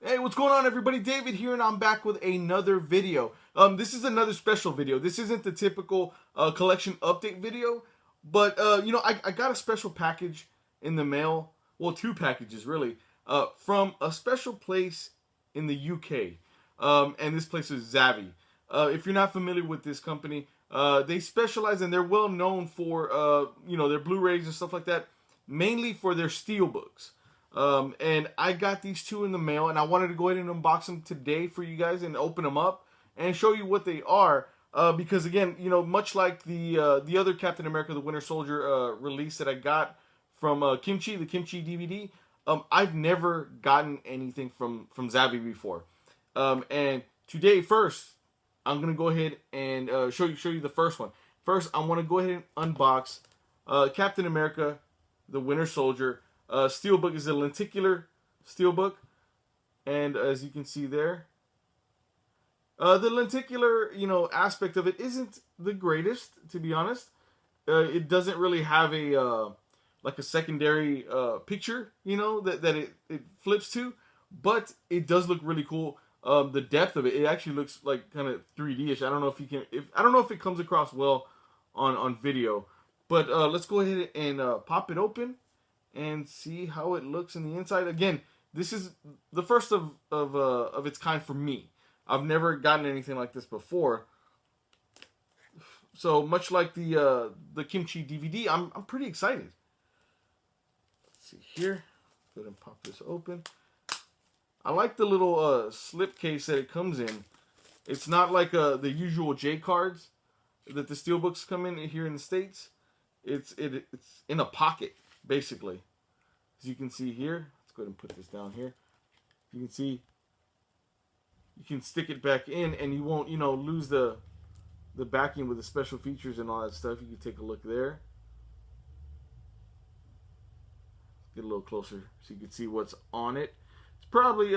Hey, what's going on, everybody? David here, and I'm back with another video. This is another special video. This isn't the typical collection update video, but I got a special package in the mail. Well, two packages really, from a special place in the UK, and this place is Zavvi. If you're not familiar with this company, they specialize and they're well known for their Blu-rays and stuff like that, mainly for their steelbooks. And I got these two in the mail, and I wanted to go ahead and unbox them today for you guys and open them up and show you what they are. Because again, much like the other Captain America, the Winter Soldier release that I got from the Kimchi DVD, I've never gotten anything from Zavvi before. And today, first, I'm gonna go ahead and show you the first one. First, I want to go ahead and unbox Captain America, the Winter Soldier. Steelbook is a lenticular steelbook, and as you can see there, the lenticular aspect of it isn't the greatest, to be honest. It doesn't really have a like a secondary picture that it flips to, but it does look really cool. The depth of it actually looks like kind of 3D-ish. I don't know if it comes across well on video, but let's go ahead and pop it open and see how it looks in the inside. Again, this is the first of its kind for me. I've never gotten anything like this before. So much like the Kimchi DVD, I'm pretty excited. Let's see here. Go ahead and pop this open. I like the little slip case that it comes in. It's not like the usual J cards that the steelbooks come in here in the States. It's in a pocket, basically. As you can see here, let's go ahead and put this down here. You can see you can stick it back in, and you won't, lose the backing with the special features and all that stuff. You can take a look there. Get a little closer so you can see what's on it. It's probably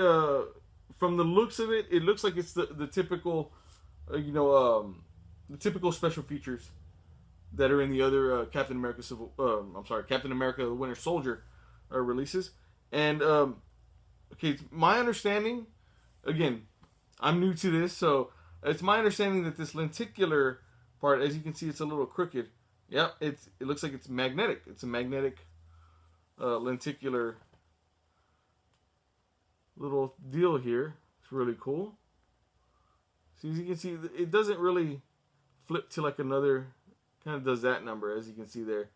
from the looks of it, it looks like it's the typical, the typical special features that are in the other Captain America Captain America: The Winter Soldier releases. And okay, it's my understanding. Again, I'm new to this, so it's my understanding that this lenticular part, as you can see, it's a little crooked. Yep, it looks like it's magnetic. It's a magnetic lenticular little deal here. It's really cool. So as you can see, it doesn't really flip to like another. Kind of does that number, as you can see there.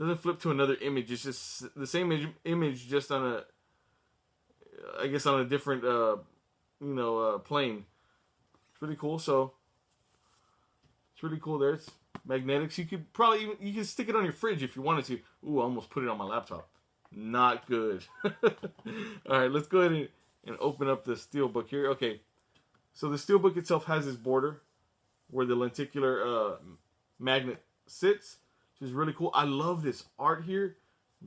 Doesn't flip to another image. It's just the same image, just on a, I guess, on a different, plane. It's pretty cool. So it's really cool. There, it's magnetic. So you could probably you can stick it on your fridge if you wanted to. Ooh, I almost put it on my laptop. Not good. All right, let's go ahead and open up the steelbook here. Okay, so the steelbook itself has this border where the lenticular magnet sits, which is really cool. I love this art here.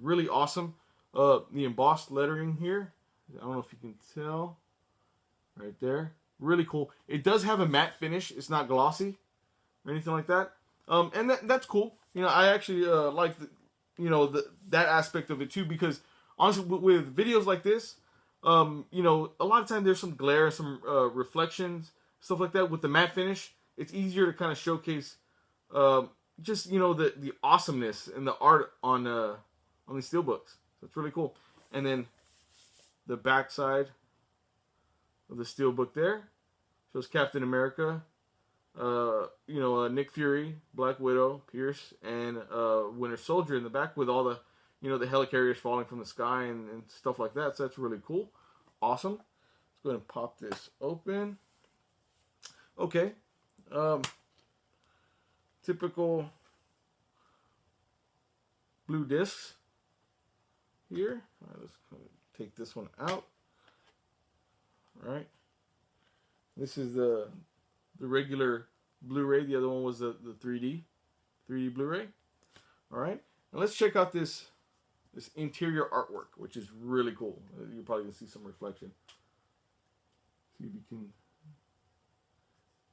Really awesome. The embossed lettering here. I don't know if you can tell. Right there. Really cool. It does have a matte finish. It's not glossy or anything like that. And that's cool. I actually like that aspect of it too, because honestly, with videos like this, a lot of times there's some glare, some reflections, stuff like that. With the matte finish, it's easier to kind of showcase just the awesomeness and the art on these steelbooks. So it's really cool. And then the back side of the steelbook there shows Captain America, Nick Fury, Black Widow, Pierce, and Winter Soldier in the back with all the the helicarriers falling from the sky and stuff like that. So that's really cool. Awesome. Let's go ahead and pop this open. Okay. Typical blue discs here. All right, let's take this one out. All right. This is the regular Blu-ray. The other one was the 3D Blu-ray. All right. And let's check out this interior artwork, which is really cool. You're probably gonna see some reflection. See if you can.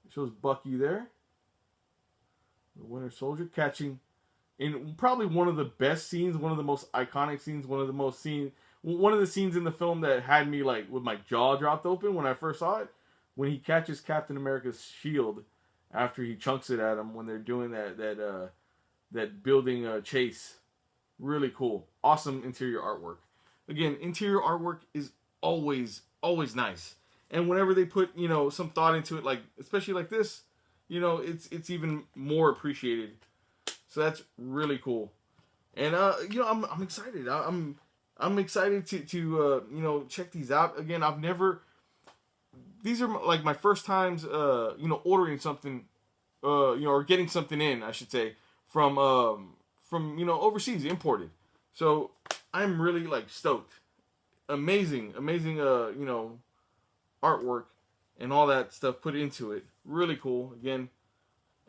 It shows Bucky there, the Winter Soldier, catching in probably one of the best scenes, one of the most iconic scenes, one of one of the scenes in the film that had me like with my jaw dropped open when I first saw it, when he catches Captain America's shield after he chunks it at him when they're doing that building chase. Really cool. Awesome interior artwork. Again, interior artwork is always nice. And whenever they put, some thought into it, like especially like this, it's even more appreciated. So that's really cool. And I'm excited. I'm excited to check these out. Again, these are like my first times ordering something or getting something in, I should say, from overseas, imported. So I'm really like stoked. Amazing artwork and all that stuff put into it. Really cool. Again,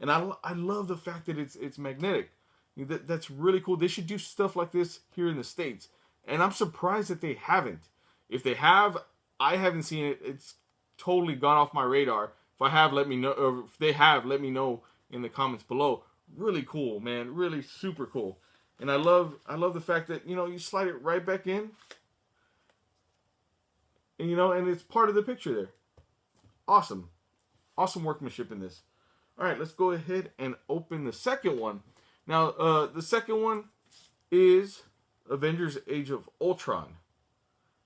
and I love the fact that it's magnetic. That's really cool. They should do stuff like this here in the States. And I'm surprised that they haven't. If they have, I haven't seen it. It's totally gone off my radar. If I have, let me know. Or if they have, let me know in the comments below. Really cool, man. Really super cool. And I love the fact that, you slide it right back in. And, and it's part of the picture there. Awesome. Awesome workmanship in this. All right, let's go ahead and open the second one. Now, the second one is Avengers Age of Ultron.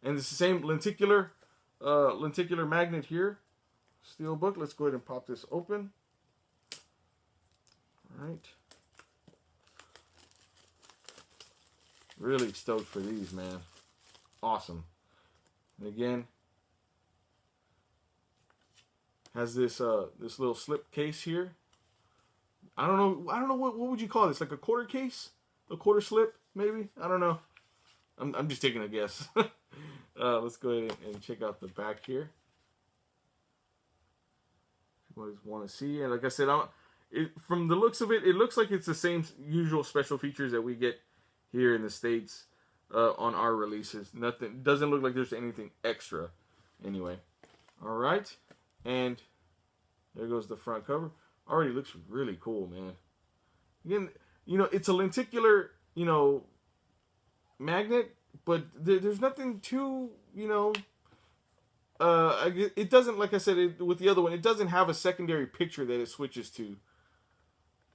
And it's the same lenticular magnet here. Steelbook. Let's go ahead and pop this open. All right. Really stoked for these, man. Awesome. And again, has this little slip case here. I don't know what would you call this? Like a quarter case? A quarter slip, maybe? I don't know. I'm just taking a guess. Let's go ahead and check out the back here. If you guys want to see, and like I said, from the looks of it, it looks like it's the same usual special features that we get here in the States on our releases. Nothing doesn't look like there's anything extra. Anyway, all right, and there goes the front cover. Already looks really cool, man. Again, it's a lenticular, magnet, but there's nothing too, it doesn't, like I said, with the other one, it doesn't have a secondary picture that it switches to.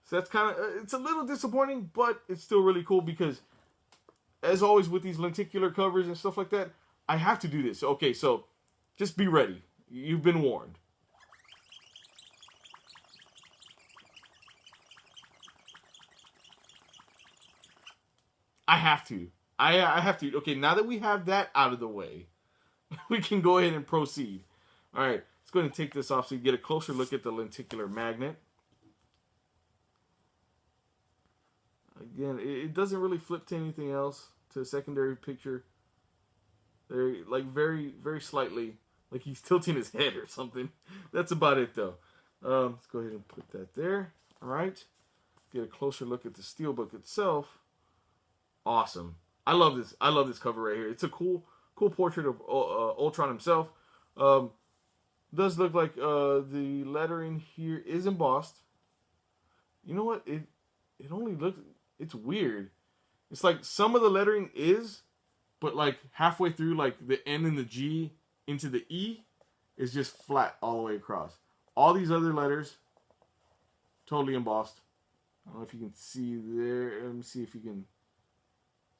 So that's kind of, it's a little disappointing, but it's still really cool because, as always with these lenticular covers and stuff like that, I have to do this. Okay, so just be ready. You've been warned. I have to. I have to. Okay, now that we have that out of the way, we can go ahead and proceed. All right, let's go ahead and take this off so you get a closer look at the lenticular magnet. Again, it doesn't really flip to anything else, to a secondary picture. They're like very, very slightly, like he's tilting his head or something. That's about it though. Let's go ahead and put that there. All right, get a closer look at the steelbook itself. Awesome. I love this. I love this cover right here. It's a cool portrait of Ultron himself. Does look like the lettering here is embossed. You know what? It only looks. It's weird. It's like some of the lettering is, but like halfway through, like the N and the G into the E is just flat all the way across. All these other letters, totally embossed. I don't know if you can see there. Let me see if you can.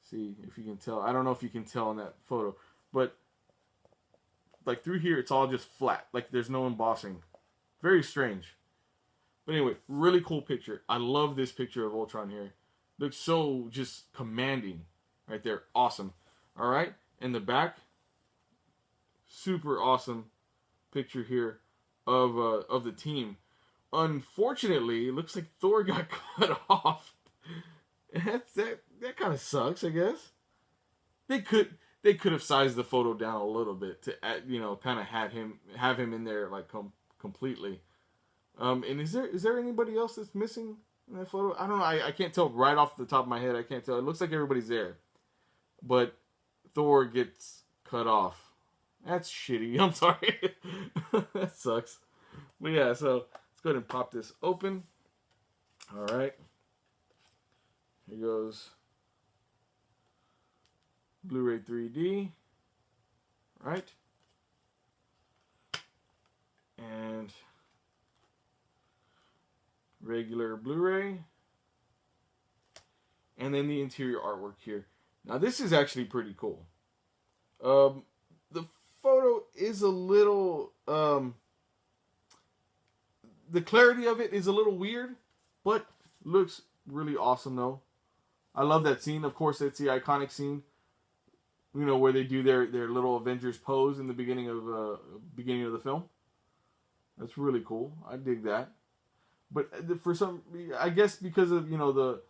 See if you can tell. I don't know if you can tell in that photo, but like through here, it's all just flat. Like there's no embossing. Very strange. But anyway, really cool picture. I love this picture of Ultron here. Looks so just commanding right there. Awesome. All right, and the back, super awesome picture here of the team. Unfortunately, it looks like Thor got cut off. That kind of sucks, I guess. They could have sized the photo down a little bit to kind of have him in there like completely. And is there anybody else that's missing in that photo? I don't know. I can't tell right off the top of my head. I can't tell. It looks like everybody's there, but Thor gets cut off. That's shitty. I'm sorry. That sucks. But yeah, so let's go ahead and pop this open. All right. Here goes Blu-ray 3D, right? And regular Blu-ray. And then the interior artwork here. Now this is actually pretty cool. The photo is a little, the clarity of it is a little weird, but looks really awesome though. I love that scene. Of course, it's the iconic scene, you know, where they do their little Avengers pose in the beginning of the film. That's really cool. I dig that. But for some, I guess because of, you know, the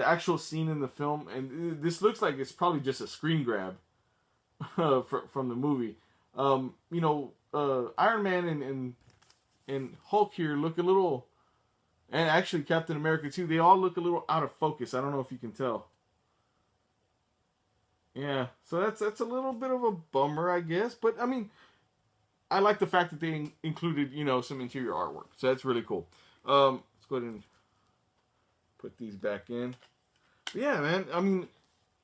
actual scene in the film, and this looks like it's probably just a screen grab from the movie. You know, Iron Man and Hulk here look a little, and actually Captain America too, they all look a little out of focus. I don't know if you can tell. Yeah, so that's a little bit of a bummer, I guess. But I mean, I like the fact that they included, you know, some interior artwork. So that's really cool. Let's go ahead and put these back in. But yeah, man. I mean,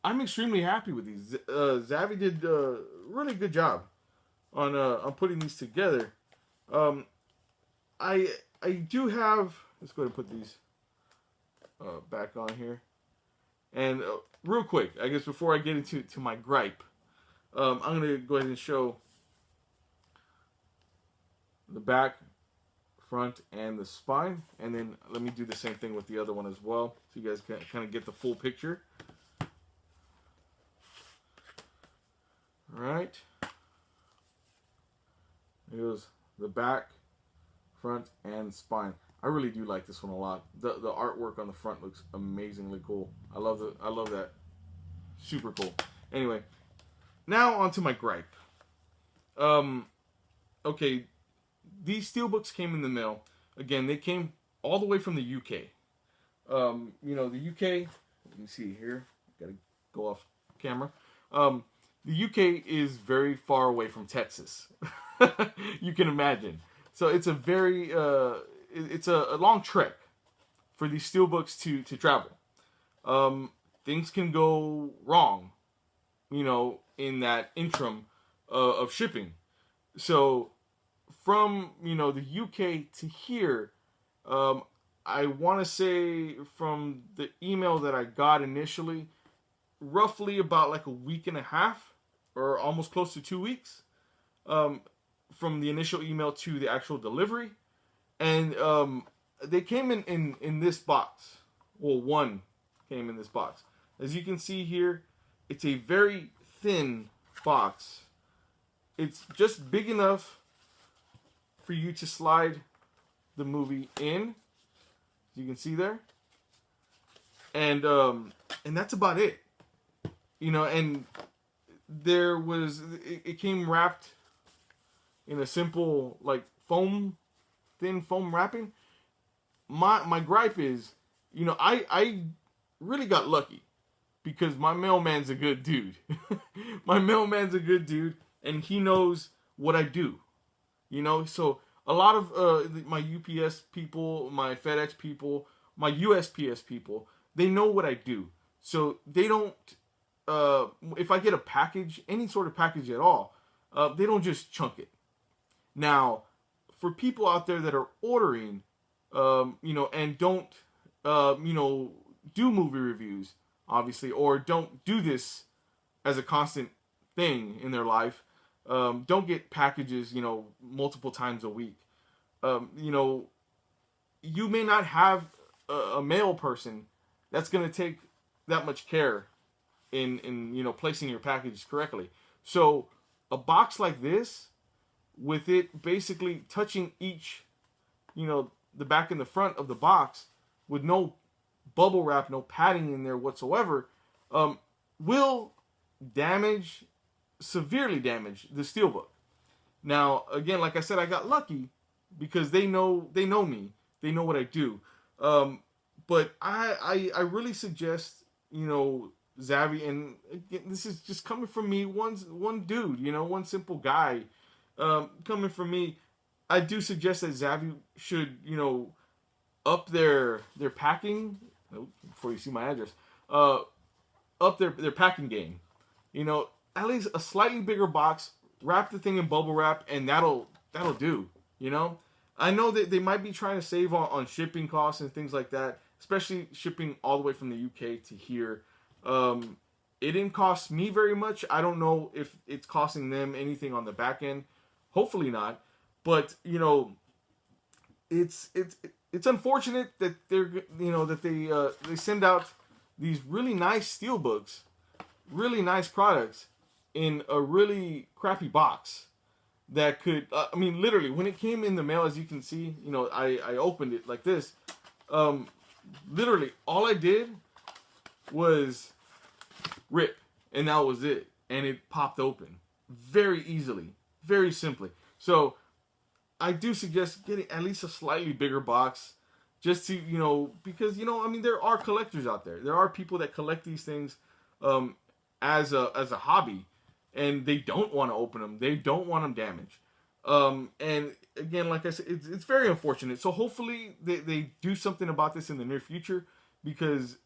I'm extremely happy with these. Zavvi did a really good job on putting these together. I do have. Let's go ahead and put these back on here. And real quick, I guess before I get into my gripe, I'm gonna go ahead and show the back, front, and the spine, and then let me do the same thing with the other one as well, so you guys can kind of get the full picture. All right, here's the back, front, and spine. I really do like this one a lot. The artwork on the front looks amazingly cool. I love that. Super cool. Anyway, now onto my gripe. Okay. These steelbooks came in the mail. Again, they came all the way from the UK. You know, the UK, let me see here. Gotta go off camera. The UK is very far away from Texas. You can imagine. So it's a very, it's a long trek for these steelbooks to travel. Things can go wrong, you know, in that interim of shipping. So from, you know, the UK to here, I want to say from the email that I got initially, roughly about like a week and a half, or almost close to 2 weeks, from the initial email to the actual delivery. And they came in this box. Well, one came in this box. As you can see here, it's a very thin box. It's just big enough for you to slide the movie in, as you can see there, and that's about it, you know. And there was, it came wrapped in a simple like thin foam wrapping. My gripe is, you know, I really got lucky because my mailman's a good dude. My mailman's a good dude, and he knows what I do. You know, so a lot of my UPS people, my FedEx people, my USPS people, they know what I do. So they don't, if I get a package, any sort of package at all, they don't just chunk it. Now, for people out there that are ordering, you know, and don't, you know, do movie reviews, obviously, or don't do this as a constant thing in their life, don't get packages, you know, multiple times a week. You know, you may not have a mail person that's going to take that much care in you know, placing your package correctly. So a box like this, with it basically touching each, you know, the back and the front of the box, with no bubble wrap, no padding in there whatsoever, will severely damage the steelbook. Now, again, like I said, I got lucky because they know me, they know what I do. But I really suggest, you know, Zavvi, and again, this is just coming from me, one dude, you know, one simple guy, coming from me. I do suggest that Zavvi should, you know, up their packing. Before you see my address, up their packing game. you know, at least a slightly bigger box, wrap the thing in bubble wrap, and that'll do, you know. I know that they might be trying to save on shipping costs and things like that, especially shipping all the way from the UK to here. It didn't cost me very much. I don't know if it's costing them anything on the back end. Hopefully not. But, you know, it's unfortunate that they send out these really nice steelbooks, really nice products in a really crappy box that could I mean, literally, when it came in the mail, as you can see, you know, I opened it like this. Literally all I did was rip, and that was it, and it popped open very easily, very simply. So I do suggest getting at least a slightly bigger box, just to, you know, because, you know, I mean, there are collectors out there. There are people that collect these things as a hobby, and they don't want to open them. They don't want them damaged. And again, like I said, it's very unfortunate. So hopefully they do something about this in the near future, because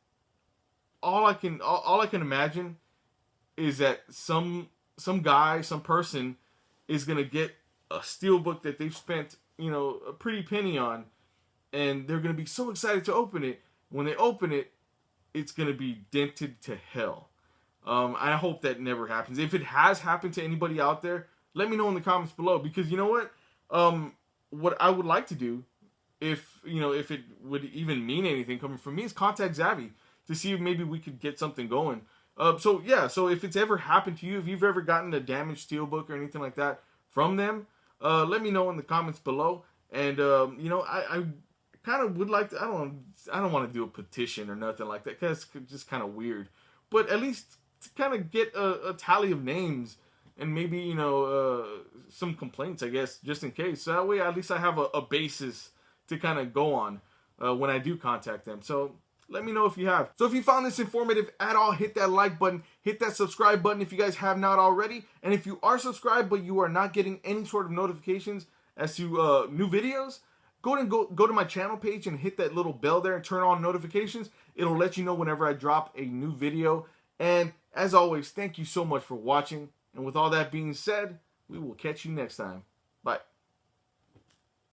all I can imagine is that some guy, some person is gonna get a steelbook that they've spent, you know, a pretty penny on, and they're gonna be so excited to open it. When they open it, it's gonna be dented to hell. I hope that never happens. If it has happened to anybody out there, let me know in the comments below, because you know what? What I would like to do, if it would even mean anything coming from me, is contact Zavvi to see if maybe we could get something going. So if it's ever happened to you, if you've ever gotten a damaged steelbook or anything like that from them, let me know in the comments below. And I kind of would like to. I don't want to do a petition or nothing like that, because it's just kind of weird. But at least to kind of get a tally of names, and maybe, you know, some complaints, I guess, just in case. So that way, at least I have a basis to kind of go on when I do contact them. So let me know if you have. So if you found this informative at all, hit that like button, hit that subscribe button if you guys have not already. And if you are subscribed but you are not getting any sort of notifications as to new videos, go to my channel page and hit that little bell there and turn on notifications. It'll let you know whenever I drop a new video. And as always, thank you so much for watching. And with all that being said, we will catch you next time. Bye.